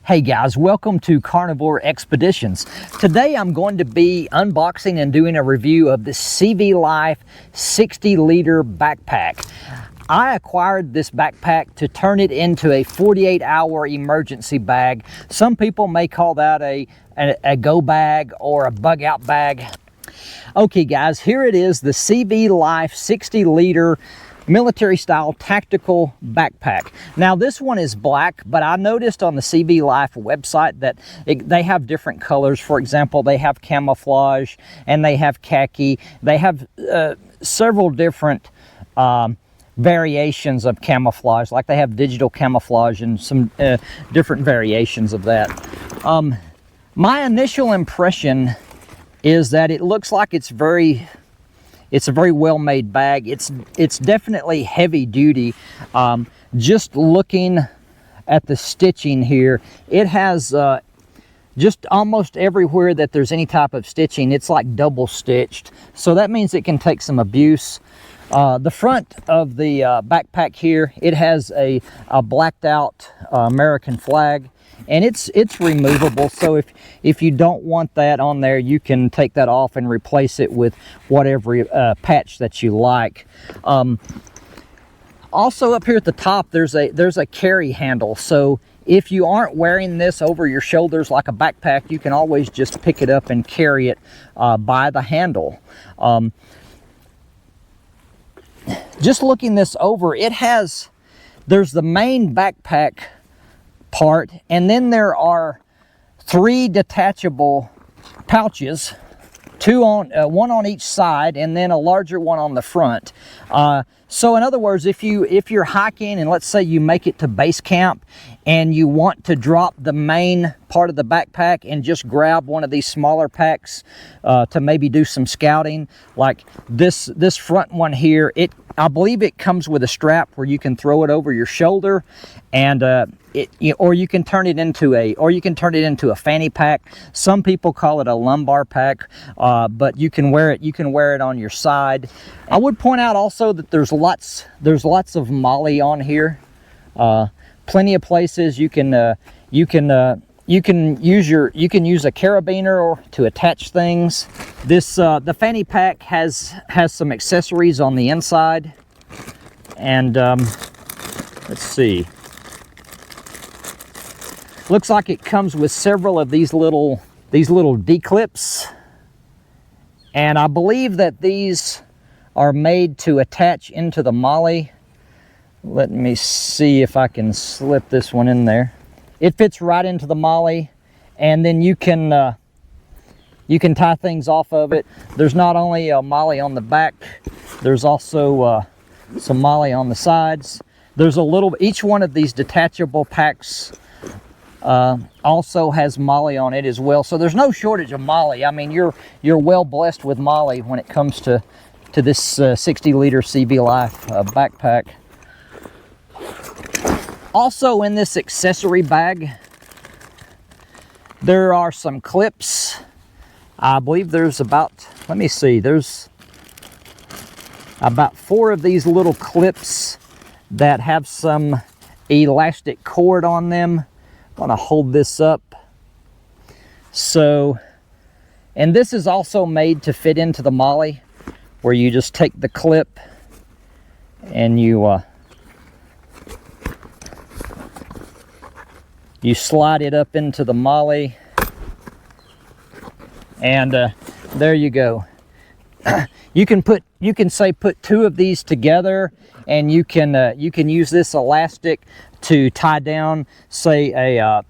Hey guys, welcome to Carnivore Expeditions. Today I'm going to be unboxing and doing a review of the CVLife 60-liter backpack. I acquired this backpack to turn it into a 48-hour emergency bag. Some people may call that a go bag or a bug out bag. Okay guys, here it is, the CVLife 60-liter military style tactical backpack. Now this one is black, but I noticed on the CVLife website that they have different colors. For example, they have camouflage and they have khaki. They have several different variations of camouflage, like they have digital camouflage and some different variations of that. My initial impression is that it looks like it's a very well-made bag. It's definitely heavy duty. Just looking at the stitching here, it has just almost everywhere that there's any type of stitching, it's like double stitched. So that means it can take some abuse. The front of the backpack here, it has a blacked out American flag. And it's removable, so if you don't want that on there, you can take that off and replace it with whatever patch that you like. Also up here at the top, there's a carry handle, so if you aren't wearing this over your shoulders like a backpack, you can always just pick it up and carry it by the handle. Just looking this over, there's the main backpack part, and then there are 3 detachable pouches, one on each side, and then a larger one on the front. So in other words, if you're hiking and let's say you make it to base camp and you want to drop the main part of the backpack and just grab one of these smaller packs to maybe do some scouting, like this front one here, I believe it comes with a strap where you can throw it over your shoulder, and or you can turn it into a fanny pack. Some people call it a lumbar pack, but you can wear it on your side. I would point out also that there's lots of MOLLE on here. Plenty of places you can use a carabiner to attach things. The fanny pack has some accessories on the inside, and let's see. Looks like it comes with several of these little D-clips, and I believe that these are made to attach into the MOLLE. Let me see if I can slip this one in there. It fits right into the MOLLE, and then you can tie things off of it. There's not only a MOLLE on the back, there's also some MOLLE on the sides. There's each one of these detachable packs also has MOLLE on it as well. So there's no shortage of MOLLE. I mean, you're well blessed with MOLLE when it comes to this 60-liter CVLife backpack. Also in this accessory bag, there are some clips. I believe there's about 4 of these little clips that have some elastic cord on them. I'm gonna hold this up. So, and this is also made to fit into the MOLLE, where you just take the clip and you slide it up into the MOLLE, and there you go. You can put 2 of these together, and you can use this elastic to tie down, say, a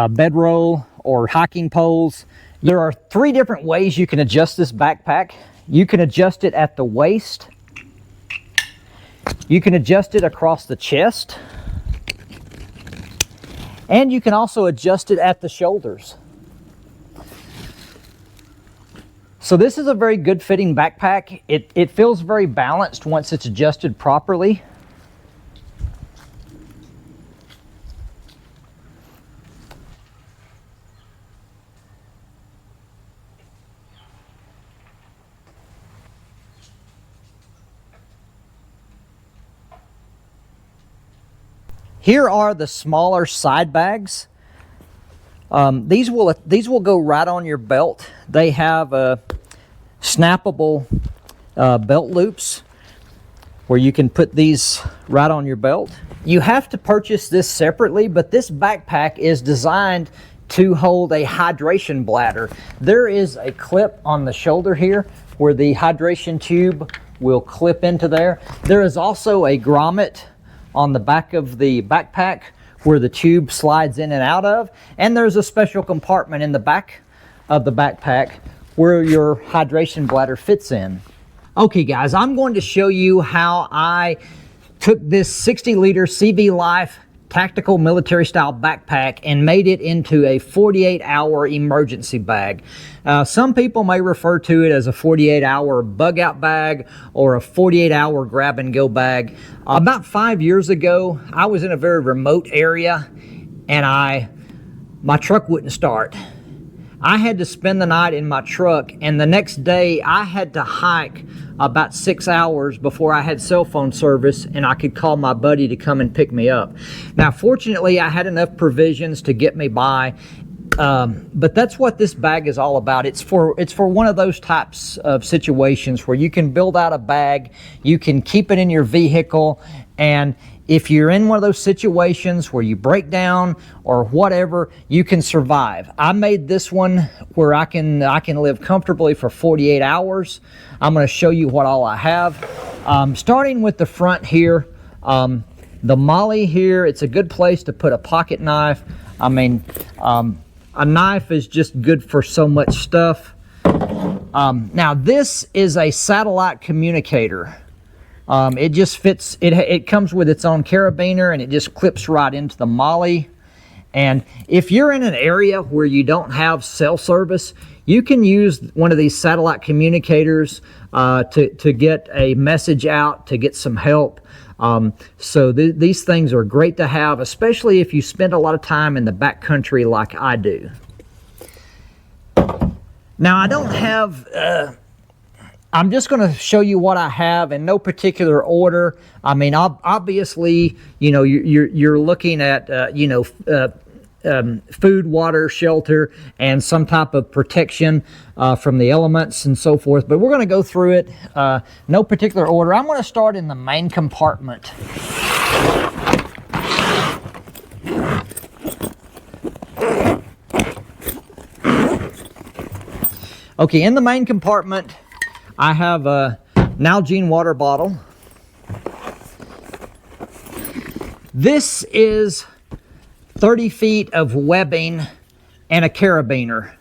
bedroll or hiking poles. There are 3 different ways you can adjust this backpack. You can adjust it at the waist. You can adjust it across the chest. And you can also adjust it at the shoulders. So this is a very good fitting backpack. It feels very balanced once it's adjusted properly. Here are the smaller side bags. These will go right on your belt. They have snappable belt loops where you can put these right on your belt. You have to purchase this separately, but this backpack is designed to hold a hydration bladder. There is a clip on the shoulder here where the hydration tube will clip into there. There is also a grommet on the back of the backpack where the tube slides in and out of, and there's a special compartment in the back of the backpack where your hydration bladder fits in. Okay guys, I'm going to show you how I took this 60-liter CVLife tactical military style backpack and made it into a 48-hour emergency bag. Some people may refer to it as a 48-hour bug out bag or a 48-hour grab and go bag. About 5 years ago, I was in a very remote area and my truck wouldn't start. I had to spend the night in my truck, and the next day I had to hike about 6 hours before I had cell phone service and I could call my buddy to come and pick me up. Now, fortunately, I had enough provisions to get me by, but that's what this bag is all about. It's for one of those types of situations where you can build out a bag, you can keep it in your vehicle, and if you're in one of those situations where you break down or whatever, you can survive. I made this one where I can live comfortably for 48 hours. I'm going to show you what all I have. Starting with the front here, the molly here, it's a good place to put a pocket knife. I mean, a knife is just good for so much stuff. Now this is a satellite communicator. It just fits, it comes with its own carabiner and it just clips right into the molly. And if you're in an area where you don't have cell service, you can use one of these satellite communicators to get a message out, to get some help. So these things are great to have, especially if you spend a lot of time in the backcountry like I do. Now I don't have... I'm just going to show you what I have in no particular order. I mean, obviously, you know, you're looking at, you know, food, water, shelter, and some type of protection from the elements and so forth. But we're going to go through it, no particular order. I'm going to start in the main compartment. Okay, in the main compartment, I have a Nalgene water bottle. This is 30 feet of webbing and a carabiner.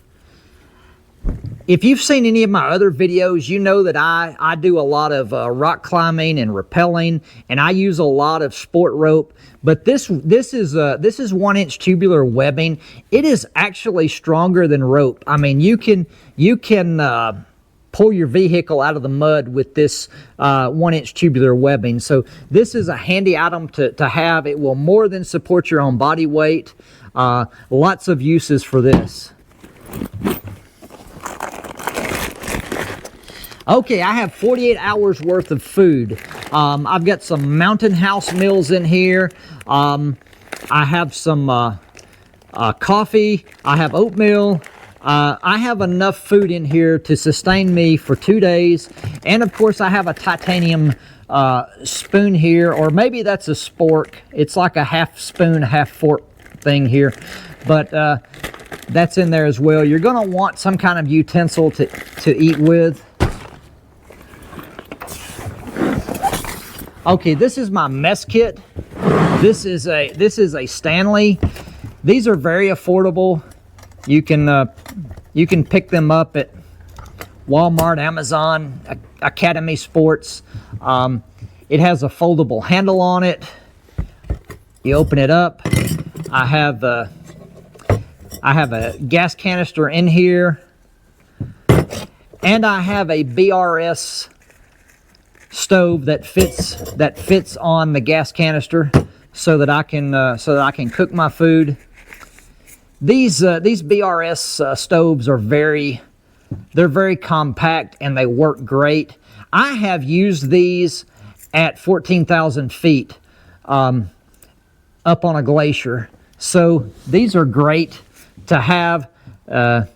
If you've seen any of my other videos, you know that I do a lot of rock climbing and rappelling, and I use a lot of sport rope. But this is 1-inch tubular webbing. It is actually stronger than rope. I mean, you can pull your vehicle out of the mud with this 1-inch tubular webbing. So this is a handy item to have. It will more than support your own body weight. Lots of uses for this. Okay, I have 48 hours worth of food. I've got some Mountain House meals in here. I have some coffee. I have oatmeal. I have enough food in here to sustain me for 2 days. And of course I have a titanium spoon here, or maybe that's a spork. It's like a half spoon, half fork thing here. But that's in there as well. You're going to want some kind of utensil to eat with. Okay, this is my mess kit. This is a Stanley. These are very affordable. You can pick them up at Walmart, Amazon, Academy Sports. It has a foldable handle on it. You open it up. I have a gas canister in here, and I have a BRS stove that fits on the gas canister, so that I can cook my food. These BRS stoves are very compact and they work great. I have used these at 14,000 feet. up on a glacier. So these are great to have. They're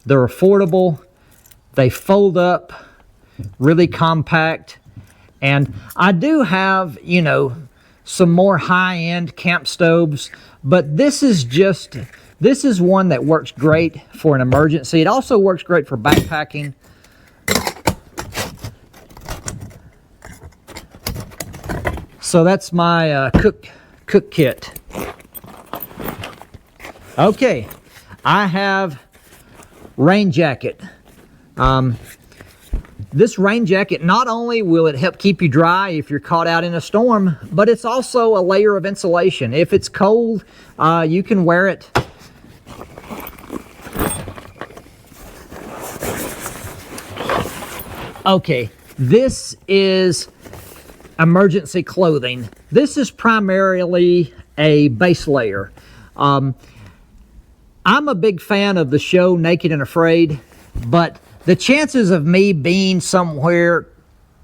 affordable. They fold up, really compact. And I do have, you know, some more high-end camp stoves, but this is one that works great for an emergency. It also works great for backpacking. So that's my cook kit. Okay, I have rain jacket. This rain jacket, not only will it help keep you dry if you're caught out in a storm, but it's also a layer of insulation. If it's cold, you can wear it. Okay, this is emergency clothing. This is primarily a base layer. I'm a big fan of the show Naked and Afraid, but the chances of me being somewhere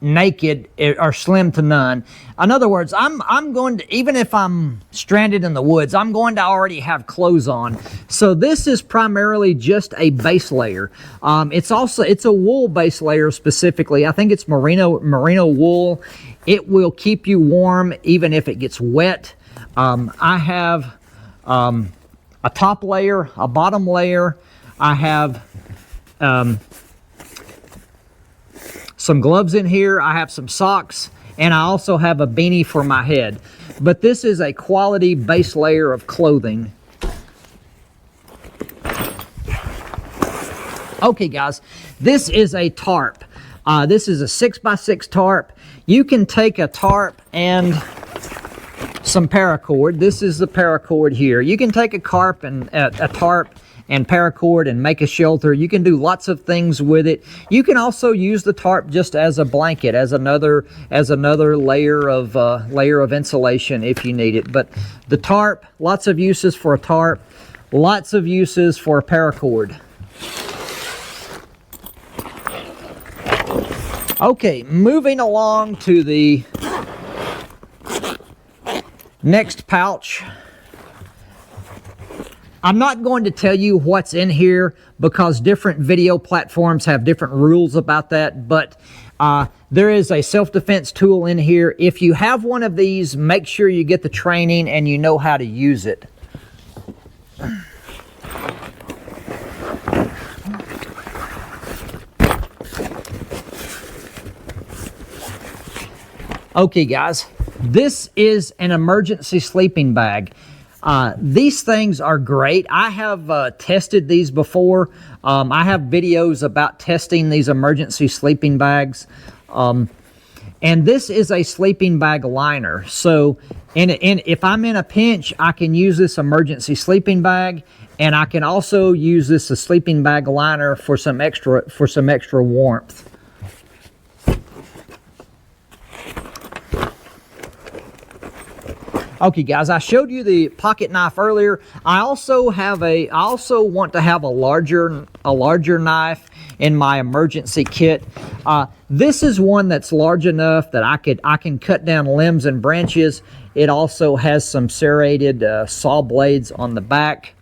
naked are slim to none. In other words, I'm going to, even if I'm stranded in the woods, I'm going to already have clothes on. So this is primarily just a base layer. It's a wool base layer specifically. I think it's merino wool. It will keep you warm even if it gets wet. I have a top layer, a bottom layer. I have some gloves in here. I have some socks, and I also have a beanie for my head. But this is a quality base layer of clothing. Okay, guys, this is a tarp. This is a 6x6 tarp. You can take a tarp and some paracord. This is the paracord here. You can take a tarp and paracord and make a shelter. You can do lots of things with it. You can also use the tarp just as a blanket, as another layer of insulation if you need it. But the tarp, lots of uses for a tarp, lots of uses for a paracord. Okay, moving along to the next pouch. I'm not going to tell you what's in here because different video platforms have different rules about that, but there is a self-defense tool in here. If you have one of these, make sure you get the training and you know how to use it. Okay, guys, this is an emergency sleeping bag. These things are great. I have tested these before. I have videos about testing these emergency sleeping bags. And this is a sleeping bag liner. So if I'm in a pinch, I can use this emergency sleeping bag, and I can also use this as sleeping bag liner for some extra warmth. Okay, guys, I showed you the pocket knife earlier. I also want to have a larger knife in my emergency kit. This is one that's large enough that I can cut down limbs and branches. It also has some serrated saw blades on the back.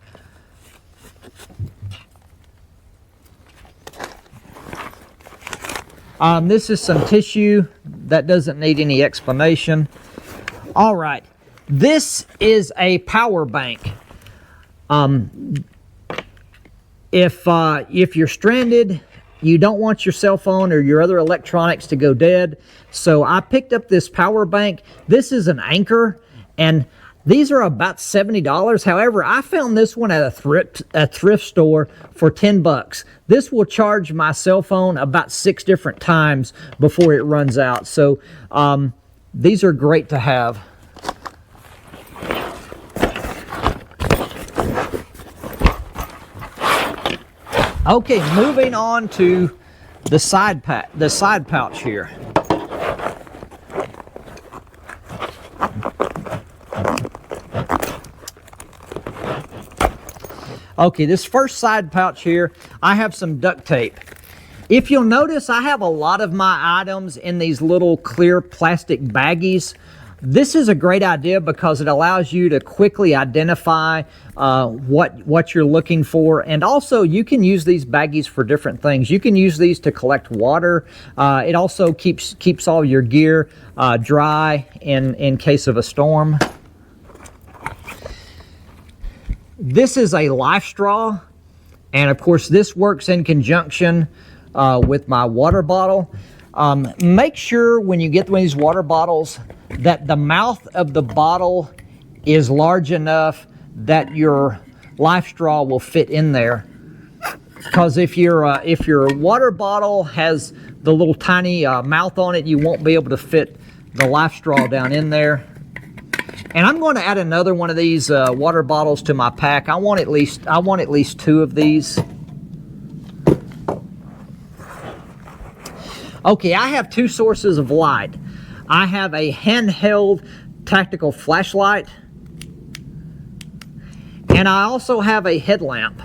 This is some tissue that doesn't need any explanation. All right. This is a power bank. If you're stranded, you don't want your cell phone or your other electronics to go dead. So I picked up this power bank. This is an Anchor, and these are about $70. However, I found this one at a thrift store for $10. This will charge my cell phone about 6 different times before it runs out. So these are great to have. Okay, moving on to the side pouch here. Okay, this first side pouch here, I have some duct tape. If you'll notice, I have a lot of my items in these little clear plastic baggies. This is a great idea because it allows you to quickly identify what you're looking for, and also you can use these baggies for different things. You can use these to collect water. It also keeps all your gear dry in case of a storm. This is a life straw, and of course this works in conjunction with my water bottle. Make sure when you get one of these water bottles that the mouth of the bottle is large enough that your life straw will fit in there. Because if your water bottle has the little tiny mouth on it, you won't be able to fit the life straw down in there. And I'm going to add another one of these water bottles to my pack. I want at least 2 of these. Okay, I have 2 sources of light. I have a handheld tactical flashlight, and I also have a headlamp.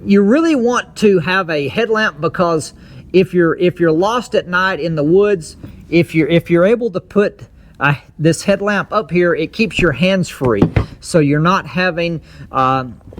You really want to have a headlamp because if you're lost at night in the woods, if you're able to put this headlamp up here, it keeps your hands free, so you're not having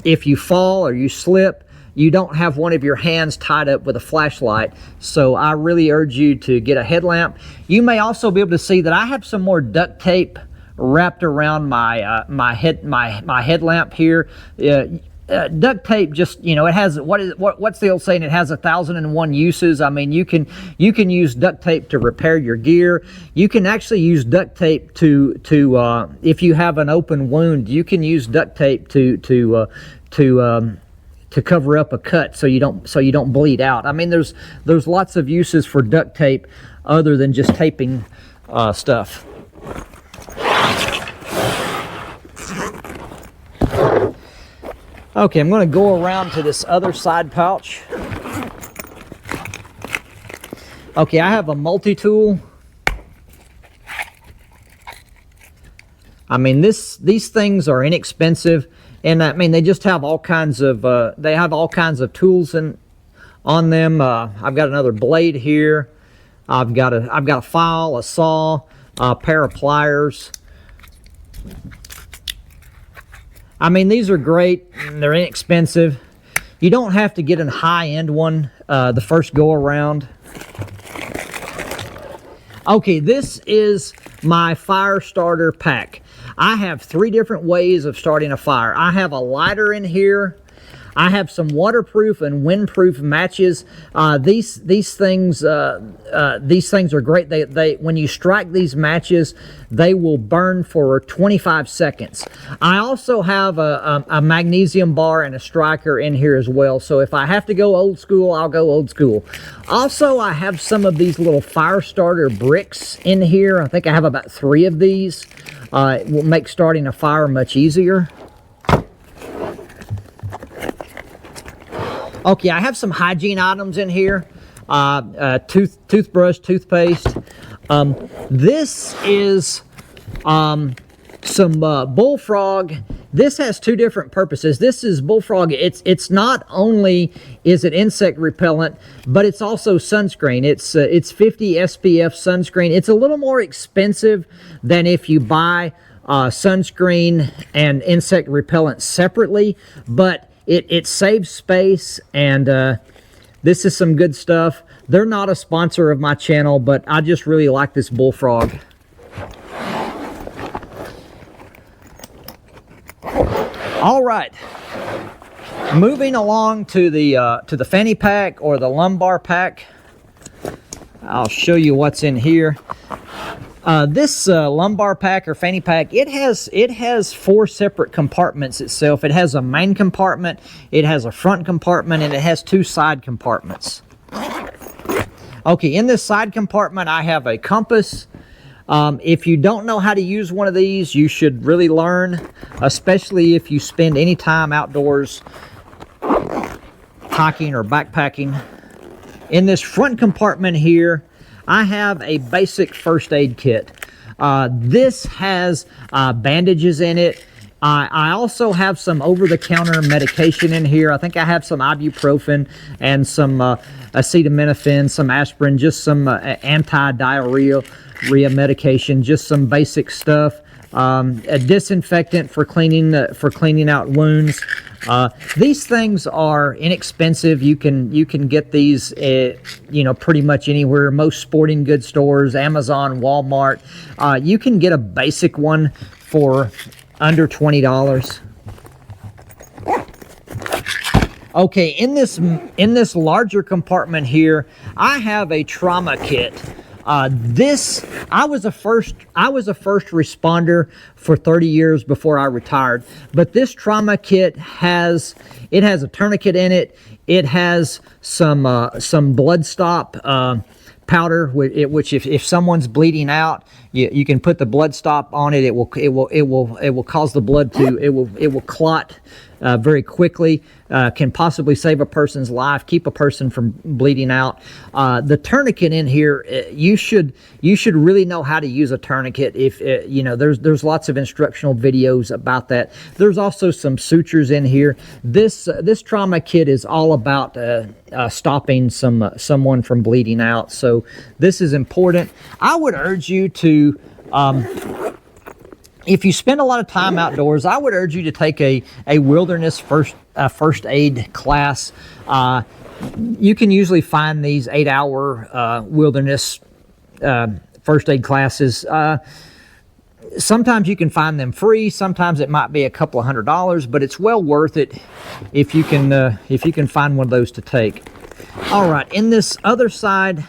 if you fall or you slip, you don't have one of your hands tied up with a flashlight. So I really urge you to get a headlamp. You may also be able to see that I have some more duct tape wrapped around my headlamp here. Duct tape, just, you know, it has what's the old saying? It has 1,001 uses. I mean, you can use duct tape to repair your gear. You can actually use duct tape to if you have an open wound, you can use duct tape to cover up a cut so you don't bleed out. I mean, there's lots of uses for duct tape other than just taping stuff. Okay, I'm going to go around to this other side pouch. Okay, I have a multi-tool. I mean, these things are inexpensive, and I mean they just have all kinds of tools on them. I've got another blade here. I've got a file, a saw, a pair of pliers. I mean, these are great. They're inexpensive. You don't have to get a high-end one the first go around. Okay, this is my fire starter pack. I have 3 different ways of starting a fire. I have a lighter in here. I have some waterproof and windproof matches. These things are great. They when you strike these matches, they will burn for 25 seconds. I also have a magnesium bar and a striker in here as well. So if I have to go old school, I'll go old school. Also, I have some of these little fire starter bricks in here. I think I have about 3 of these. It will make starting a fire much easier. Okay, I have some hygiene items in here. Toothbrush, toothpaste. This is some bullfrog. This has 2 different purposes. This is bullfrog. It's not only is it insect repellent, but it's also sunscreen. It's 50 SPF sunscreen. It's a little more expensive than if you buy sunscreen and insect repellent separately, but it saves space, and this is some good stuff. They're not a sponsor of my channel, but I just really like this bullfrog. All right, moving along to the fanny pack or the lumbar pack. I'll show you what's in here. This lumbar pack or fanny pack, it has 4 separate compartments itself. It has a main compartment, it has a front compartment, and it has 2 side compartments. Okay, in this side compartment, I have a compass. If you don't know how to use one of these, you should really learn, especially if you spend any time outdoors hiking or backpacking. In this front compartment here, I have a basic first aid kit. This has bandages in it. I also have some over-the-counter medication in here. I think I have some ibuprofen and some acetaminophen, some aspirin, just some anti-diarrhea medication, just some basic stuff. A disinfectant for cleaning out wounds. These things are inexpensive. You can get these, pretty much anywhere. Most sporting goods stores, Amazon, Walmart. You can get a basic one for under $20. Okay, in this larger compartment here, I have a trauma kit. I was a first responder for 30 years before I retired. But this trauma kit has a tourniquet in it. It has some blood stop powder, which if someone's bleeding out, you can put the blood stop on it. It will cause the blood to clot very quickly. Can possibly save a person's life, keep a person from bleeding out. The tourniquet in here, you should really know how to use a tourniquet. If there's lots of instructional videos about that. There's also some sutures in here. This trauma kit is all about stopping someone from bleeding out. So this is important. I would urge you to, if you spend a lot of time outdoors, I would urge you to take a wilderness first aid class. You can usually find these 8-hour wilderness first aid classes. Sometimes you can find them free. Sometimes it might be a couple of $100, but it's well worth it if you can find one of those to take. All right, in this other side,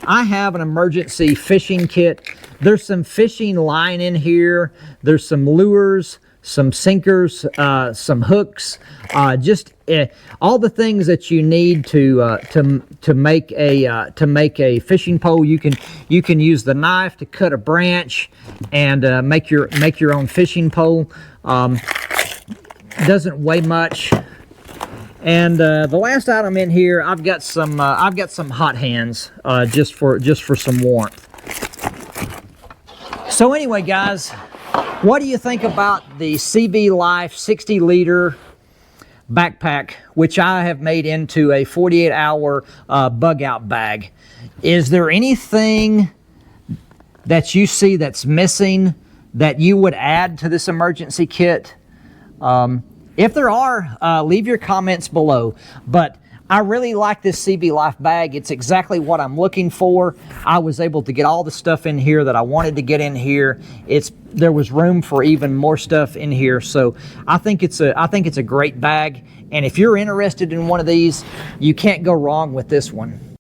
I have an emergency fishing kit. There's some fishing line in here. There's some lures, some sinkers, some hooks, just all the things that you need to make a fishing pole. You can use the knife to cut a branch and make your own fishing pole. Doesn't weigh much. And the last item in here, I've got some hot hands just for some warmth. So anyway, guys, what do you think about the CVLife 60-liter backpack, which I have made into a 48-hour bug-out bag? Is there anything that you see that's missing that you would add to this emergency kit? If there are, leave your comments below. But I really like this CVLife bag. It's exactly what I'm looking for. I was able to get all the stuff in here that I wanted to get in here. There was room for even more stuff in here. So I think it's a great bag. And if you're interested in one of these, you can't go wrong with this one.